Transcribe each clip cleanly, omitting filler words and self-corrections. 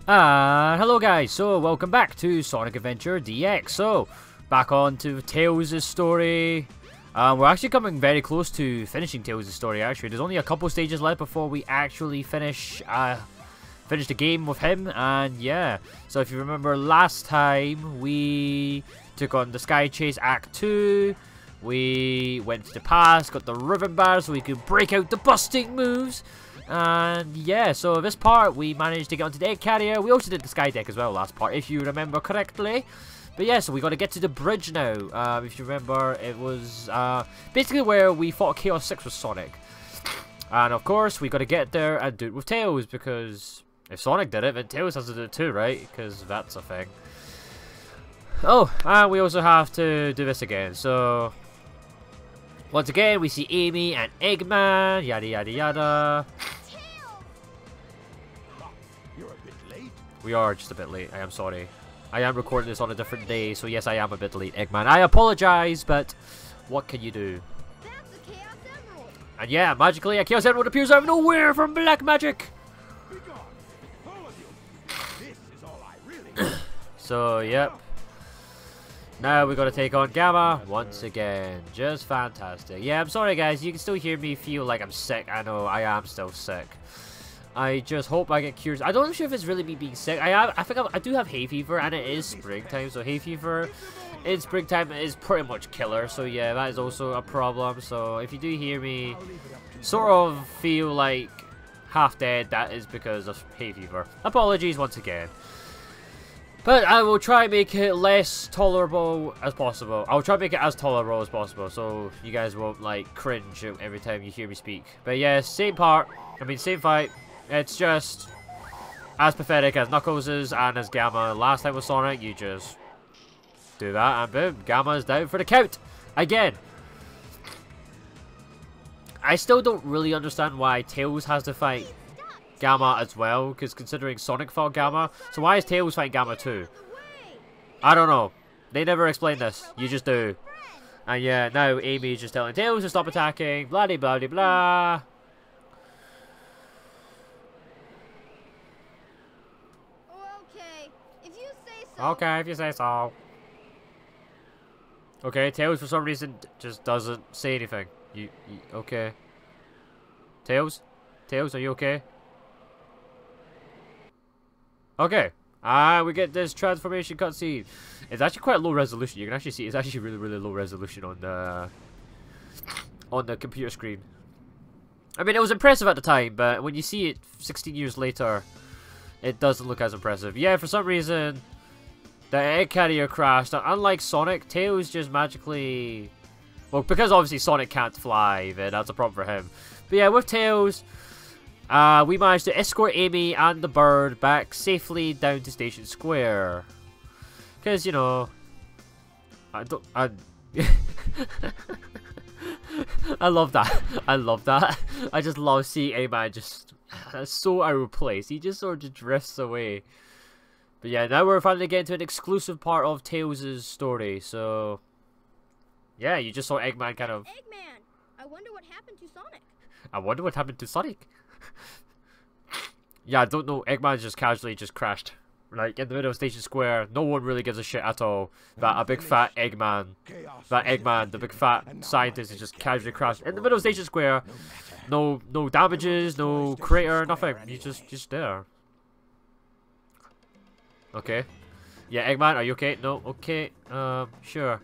Hello guys, so welcome back to Sonic Adventure DX. So, back on to Tails' story. We're actually coming very close to finishing Tails' story actually. There's only a couple stages left before we actually finish the game with him, and yeah. So if you remember last time, we took on the Sky Chase Act 2. We went to the past, got the ribbon bar so we could break out the busting moves. And yeah, so this part we managed to get onto the egg carrier. We also did the sky deck as well last part, if you remember correctly. But yeah, so we got to get to the bridge now. If you remember, it was basically where we fought Chaos 6 with Sonic. And of course, we got to get there and do it with Tails, because if Sonic did it, then Tails has to do it too, right? Because that's a thing. Oh, and we also have to do this again. So once again, we see Amy and Eggman, yada yada yada. You're a bit late. We are just a bit late, I am sorry. I am recording this on a different day, so yes, I am a bit late, Eggman. I apologize, but what can you do? That's a Chaos Emerald. And yeah, magically a Chaos Emerald appears out of nowhere from black magic. Be gone, all of you. This is all I really need. So, yep. Now we got to take on Gamma once again. Just fantastic. Yeah, I'm sorry guys, you can still hear me feel like I'm sick. I know, I am still sick. I just hope I get cured. I don't know if it's really me being sick. I think I do have hay fever, and it is springtime, so hay fever in springtime is pretty much killer. So yeah, that is also a problem. So if you do hear me sort of feel like half dead, that is because of hay fever. Apologies once again. But I will try and make it less tolerable as possible. I'll try and make it as tolerable as possible, so you guys won't like cringe every time you hear me speak. But yeah, same fight. It's just as pathetic as Knuckles' and as Gamma last time with Sonic. You just do that and boom, Gamma's down for the count again. I still don't really understand why Tails has to fight Gamma as well, because considering Sonic fought Gamma, so why is Tails fighting Gamma too? I don't know. They never explain this. You just do. And yeah, now Amy's just telling Tails to stop attacking. Blah de blah de blah. Okay, if you say so. Okay, if you say so. Okay, Tails for some reason just doesn't say anything. You okay? Tails, are you okay? Okay, we get this transformation cutscene. It's actually quite low resolution. You can actually see it's actually really low resolution on the computer screen. I mean, it was impressive at the time, but when you see it 16 years later, it doesn't look as impressive. Yeah, for some reason, the egg carrier crashed. Unlike Sonic, Tails just magically... Well, because obviously Sonic can't fly, then that's a problem for him. But yeah, with Tails... we managed to escort Amy and the bird back safely down to Station Square. Because, you know... I love that. I love that. I just love seeing Eggman just... so out of place. He just sort of drifts away. But yeah, now we're finally getting to an exclusive part of Tails' story, so... Yeah, you just saw Eggman kind of... Eggman, I wonder what happened to Sonic. I wonder what happened to Sonic. Yeah, I don't know. Eggman just casually just crashed. Like, in the middle of Station Square. No one really gives a shit at all. That a big fat Eggman. That Eggman, the big fat scientist, is just casually crashed in the middle of Station Square. No damages, no crater, nothing. He's just there. Okay. Yeah, Eggman, are you okay? No, okay. Sure.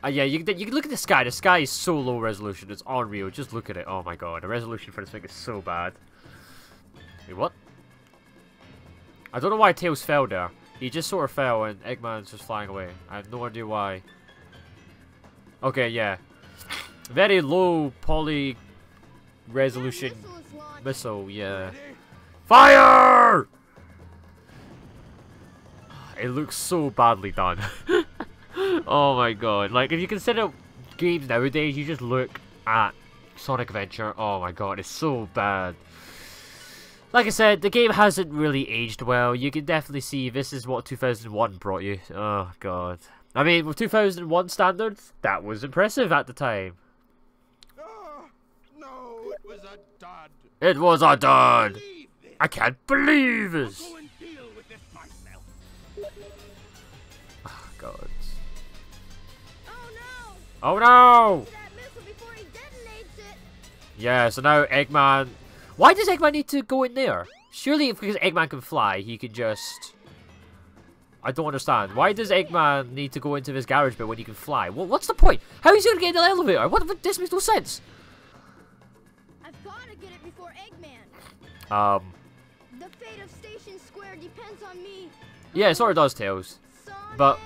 Yeah, you can look at the sky. The sky is so low resolution. It's unreal. Just look at it. Oh my god. The resolution for this thing is so bad. Wait, what? I don't know why Tails fell there. He just sort of fell and Eggman's just flying away. I have no idea why. Okay, yeah. Very low poly resolution missile, yeah. Fire! It looks so badly done. Oh my god. Like, if you consider games nowadays, you just look at Sonic Adventure. Oh my god, it's so bad. Like I said, the game hasn't really aged well. You can definitely see this is what 2001 brought you. Oh god. I mean, with 2001 standards, that was impressive at the time. Oh, no, it was a dud. It was a dud. I can't believe this. Go and deal God. Oh no! Oh no! That missile before he detonates it. Yeah, so now Eggman... Why does Eggman need to go in there? Surely if because Eggman can fly, he can just... I don't understand. Why does Eggman need to go into this garage bit when he can fly? What's the point? How is he going to get in the elevator? This makes no sense. I've got to get it before Eggman. The fate of Station Square depends on me. Yeah, it sort of does, Tails. Sonic. But,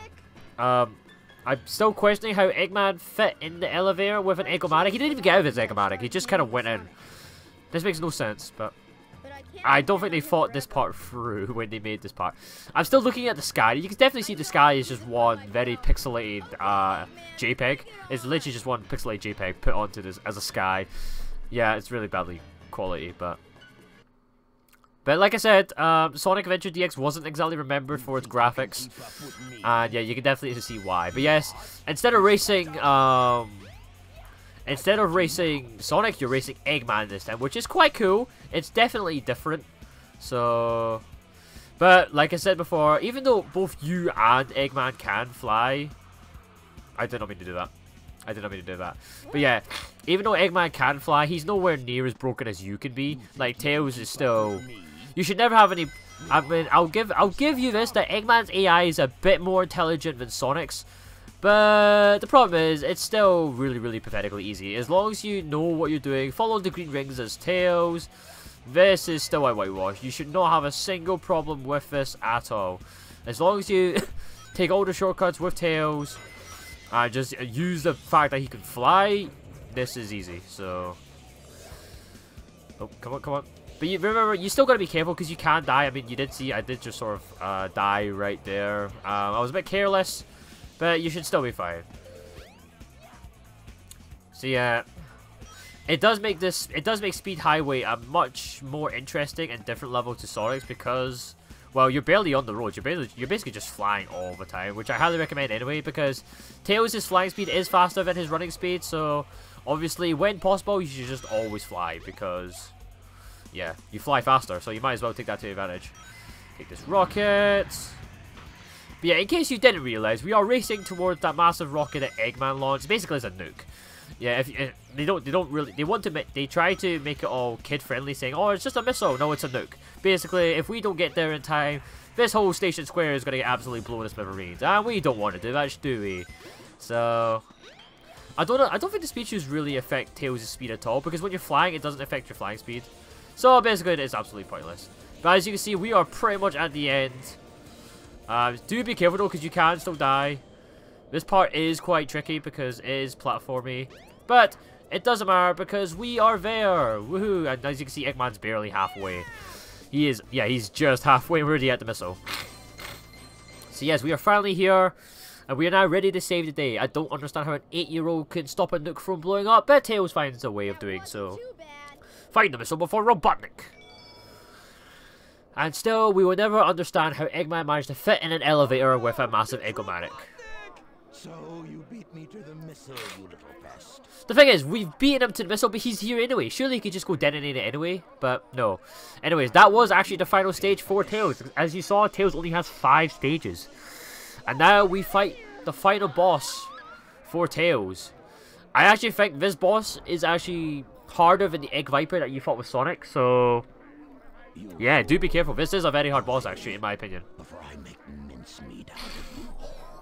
I'm still questioning how Eggman fit in the elevator with an Eggomatic. He didn't even get out of his Eggomatic. He just kind of went in. This makes no sense, but... I don't think they thought this part through when they made this part. I'm still looking at the sky. You can definitely see the sky is just one very pixelated JPEG. It's literally just one pixelated JPEG put onto this as a sky. Yeah, it's really badly quality, but like I said, Sonic Adventure DX wasn't exactly remembered for its graphics, and yeah, you can definitely see why. But yes, instead of racing Sonic, you're racing Eggman this time, which is quite cool. It's definitely different. So, but like I said before, even though both you and Eggman can fly, I did not mean to do that. I did not mean to do that. But yeah, even though Eggman can fly, he's nowhere near as broken as you can be. Like Tails is still. You should never have any. I mean, I'll give you this, that Eggman's AI is a bit more intelligent than Sonic's. But the problem is, it's still really pathetically easy. As long as you know what you're doing, follow the green rings as Tails, this is still a whitewash. You should not have a single problem with this at all. As long as you take all the shortcuts with Tails, and just use the fact that he can fly, this is easy. So, oh, come on. But you remember, you still gotta be careful because you can die. I mean, you did see, I did just sort of die right there. I was a bit careless. But you should still be fine. So yeah, it does make Speed Highway a much more interesting and different level to Sonic's because, well, you're barely on the road. You're basically just flying all the time, which I highly recommend anyway because Tails' flying speed is faster than his running speed. So obviously, when possible, you should just always fly because, yeah, you fly faster. So you might as well take that to advantage. Take this rocket. But yeah, in case you didn't realize, we are racing towards that massive rocket that Eggman launched. Basically, it's a nuke. Yeah, if they try to make it all kid-friendly, saying, "Oh, it's just a missile." No, it's a nuke. Basically, if we don't get there in time, this whole Station Square is going to get absolutely blown to smithereens, and we don't want to do that, do we? So, I don't think the speed shoes really affect Tails' speed at all because when you're flying, it doesn't affect your flying speed. So basically, it's absolutely pointless. But as you can see, we are pretty much at the end. Do be careful though, because you can still die. This part is quite tricky because it is platformy, but it doesn't matter because we are there. Woohoo! And as you can see, Eggman's barely halfway. He is, yeah, he's just halfway already at the missile. So yes, we are finally here, and we are now ready to save the day. I don't understand how an 8-year-old can stop a nuke from blowing up, but Tails finds a way of doing so. Find the missile before Robotnik. And still, we will never understand how Eggman managed to fit in an elevator with a massive Eggomatic. So you beat me to the missile, you little pest. The thing is, we've beaten him to the missile, but he's here anyway. Surely he could just go detonate it anyway, but no. Anyways, that was actually the final stage for Tails. As you saw, Tails only has 5 stages. And now we fight the final boss for Tails. I actually think this boss is actually harder than the Egg Viper that you fought with Sonic, so yeah, do be careful. This is a very hard boss, actually, in my opinion. Before I make mincemeat out of you.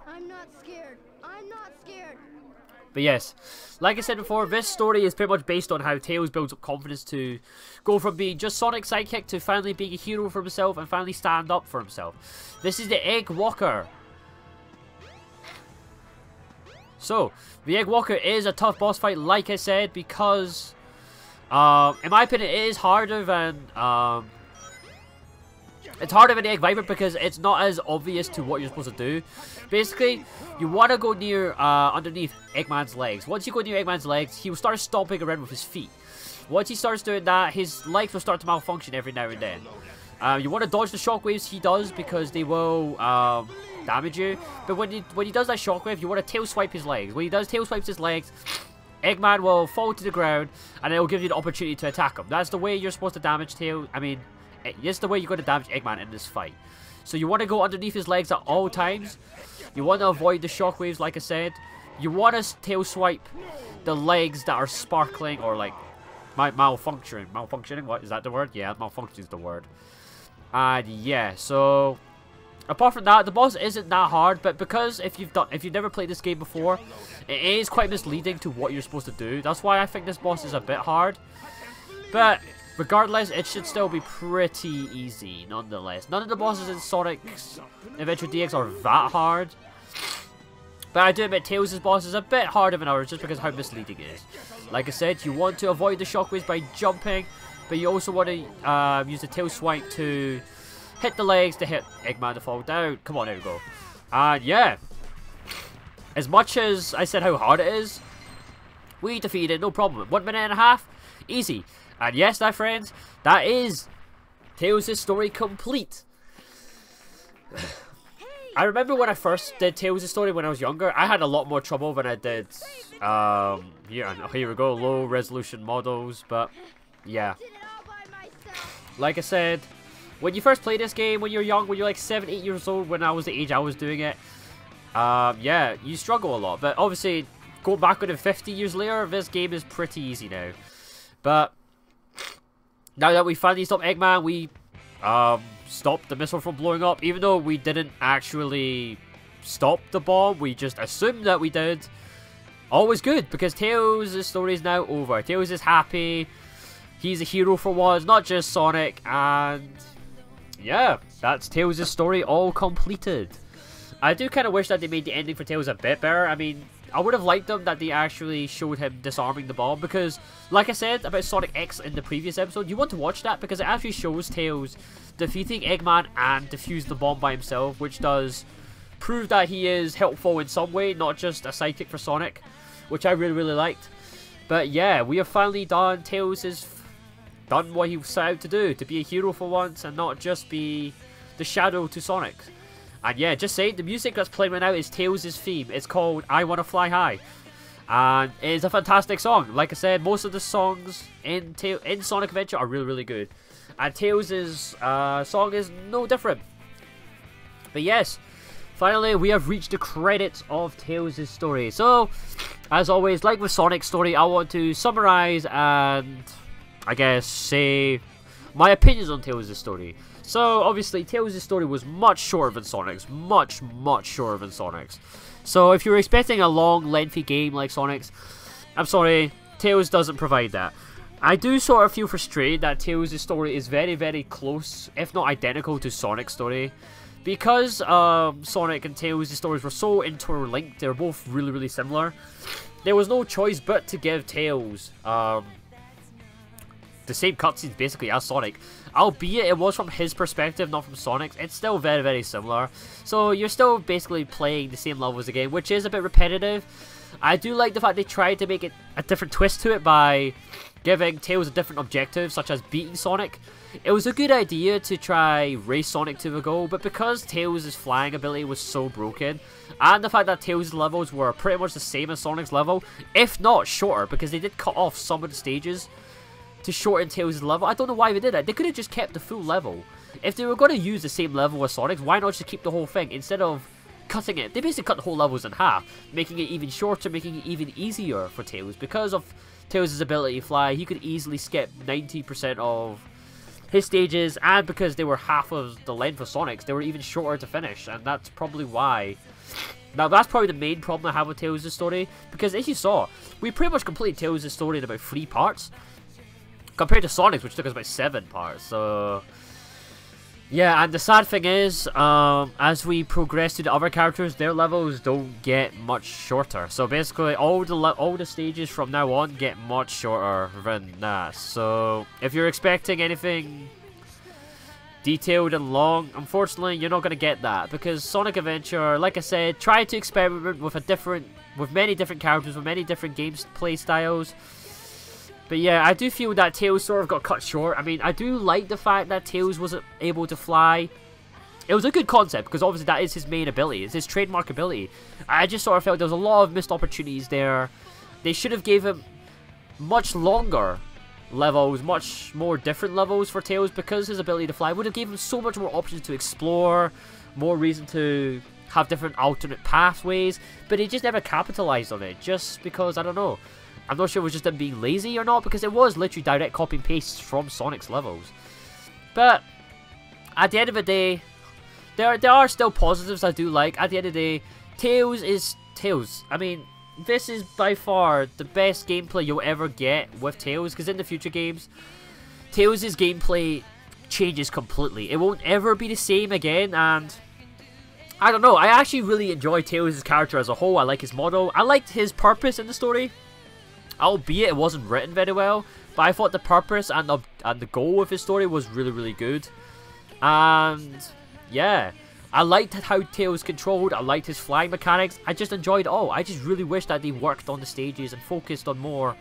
I'm not scared. I'm not scared. But yes, like I said before, this story is pretty much based on how Tails builds up confidence to go from being just Sonic's sidekick to finally being a hero for himself and finally stand up for himself. This is the Egg Walker. So, the Egg Walker is a tough boss fight, like I said, because in my opinion, it is harder than it's harder than the Egg Viper because it's not as obvious to what you're supposed to do. Basically, you want to go near underneath Eggman's legs. Once you go near Eggman's legs, he will start stomping around with his feet. Once he starts doing that, his legs will start to malfunction every now and then. You want to dodge the shockwaves he does because they will damage you. But when he does that shockwave, you want to tail swipe his legs. When he does tail swipes his legs, Eggman will fall to the ground, and it will give you the opportunity to attack him. That's the way you're supposed to damage Tails. I mean, it's the way you're going to damage Eggman in this fight. So you want to go underneath his legs at all times. You want to avoid the shockwaves, like I said. You want to tail swipe the legs that are sparkling or like malfunctioning. Malfunctioning? What is that the word? Yeah, malfunction is the word. And yeah, so apart from that, the boss isn't that hard, but because if you've never played this game before, it is quite misleading to what you're supposed to do. That's why I think this boss is a bit hard. But regardless, it should still be pretty easy nonetheless. None of the bosses in Sonic Adventure DX are that hard. But I do admit Tails' boss is a bit harder than others just because of how misleading it is. Like I said, you want to avoid the shockwaves by jumping, but you also want to use the tail swipe to hit the legs to hit Eggman to fall down. Come on, there we go. And yeah, as much as I said how hard it is, we defeated it, no problem. 1 minute and a half, easy. And yes, my friends, that is Tails' story complete. I remember when I first did Tails' story when I was younger, I had a lot more trouble than I did, here we go, low resolution models, but yeah. Like I said, when you first play this game, when you're young, when you're like 7, 8 years old, when I was the age I was doing it, yeah, you struggle a lot, but obviously, going back on it 50 years later, this game is pretty easy now. But now that we finally stopped Eggman, we stopped the missile from blowing up. Even though we didn't actually stop the bomb, we just assumed that we did. Always good, because Tails' story is now over. Tails is happy. He's a hero for once, not just Sonic. And yeah, that's Tails' story all completed. I do kind of wish that they made the ending for Tails a bit better. I mean, I would have liked them that they actually showed him disarming the bomb, because like I said about Sonic X in the previous episode, you want to watch that because it actually shows Tails defeating Eggman and defuse the bomb by himself, which does prove that he is helpful in some way, not just a sidekick for Sonic, which I really liked. But yeah, we have finally done. Tails has done what he set out to do, to be a hero for once and not just be the shadow to Sonic. And yeah, just saying, the music that's playing right now is Tails' theme. It's called I Wanna Fly High. And it is a fantastic song. Like I said, most of the songs in Sonic Adventure are really good. And Tails' song is no different. But yes, finally we have reached the credits of Tails' story. So, as always, like with Sonic's story, I want to summarize and, I guess, say my opinions on Tails' story. So, obviously, Tails' story was much shorter than Sonic's. Much shorter than Sonic's. So, if you're expecting a long, lengthy game like Sonic's, I'm sorry, Tails doesn't provide that. I do sort of feel frustrated that Tails' story is very close, if not identical, to Sonic's story. Because Sonic and Tails' stories were so interlinked, they were both really similar, there was no choice but to give Tails the same cutscenes basically as Sonic. Albeit it was from his perspective, not from Sonic's, it's still very similar. So you're still basically playing the same levels again, which is a bit repetitive. I do like the fact they tried to make it a different twist to it by giving Tails a different objective, such as beating Sonic. It was a good idea to try race Sonic to the goal, but because Tails' flying ability was so broken, and the fact that Tails' levels were pretty much the same as Sonic's level, if not shorter, because they did cut off some of the stages to shorten Tails' level. I don't know why they did that. They could have just kept the full level. If they were going to use the same level as Sonic's, why not just keep the whole thing instead of cutting it? They basically cut the whole levels in half, making it even shorter, making it even easier for Tails. Because of Tails' ability to fly, he could easily skip 90% of his stages, and because they were half of the length of Sonic's, they were even shorter to finish, and that's probably why. Now, that's probably the main problem I have with Tails' story, because as you saw, we pretty much completed Tails' story in about 3 parts, compared to Sonic's, which took us about 7 parts, so yeah. And the sad thing is, as we progress to the other characters, their levels don't get much shorter. So basically, all the stages from now on get much shorter than that. So if you're expecting anything detailed and long, unfortunately, you're not going to get that, because Sonic Adventure, like I said, tried to experiment with many different characters, with many different gameplay styles. But yeah, I do feel that Tails sort of got cut short. I mean, I do like the fact that Tails wasn't able to fly. It was a good concept, because obviously that is his main ability. It's his trademark ability. I just sort of felt there was a lot of missed opportunities there. They should have gave him much longer levels, much more different levels for Tails, because his ability to fly would have given him so much more options to explore, more reason to have different alternate pathways, but he just never capitalized on it, just because, I don't know. I'm not sure it was just him being lazy or not, because it was literally direct copy and paste from Sonic's levels. But at the end of the day, there are still positives I do like. At the end of the day, Tails is Tails. I mean, this is by far the best gameplay you'll ever get with Tails, because in the future games, Tails' gameplay changes completely. It won't ever be the same again, and I don't know, I actually really enjoy Tails' character as a whole. I like his model. I liked his purpose in the story, albeit it wasn't written very well, but I thought the purpose and the goal of his story was really, really good. And yeah, I liked how Tails controlled, I liked his flying mechanics, I just enjoyed it all. I just really wish that they worked on the stages and focused on more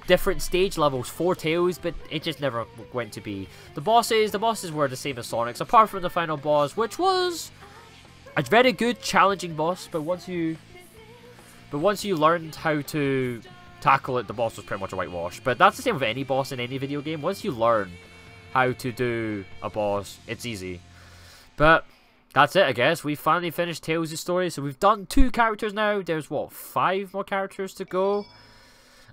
different stage levels for Tails, but it just never went to be. The bosses were the same as Sonic's, apart from the final boss, which was a very good, challenging boss, but once you learned how to tackle it, the boss was pretty much a whitewash. But that's the same with any boss in any video game. Once you learn how to do a boss, it's easy. But that's it, I guess. We finally finished Tails' story. So we've done 2 characters now. There's, what, 5 more characters to go?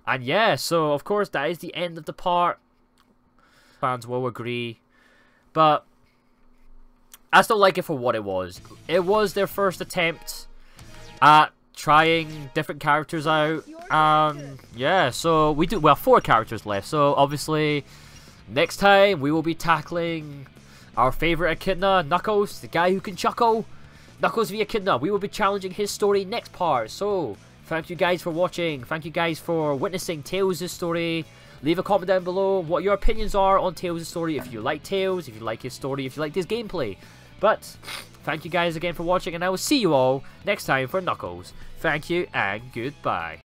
And yeah, so of course that is the end of the part. Fans will agree. But I still like it for what it was. It was their first attempt at trying different characters out. Yeah, so we have 4 characters left. So obviously, next time we will be tackling our favourite echidna, Knuckles, the guy who can chuckle. Knuckles the Echidna. We will be challenging his story next part. So, thank you guys for watching. Thank you guys for witnessing Tails' story. Leave a comment down below what your opinions are on Tails' story. If you like Tails, if you like his story, if you like his gameplay. But, thank you guys again for watching, and I will see you all next time for Knuckles. Thank you, and goodbye.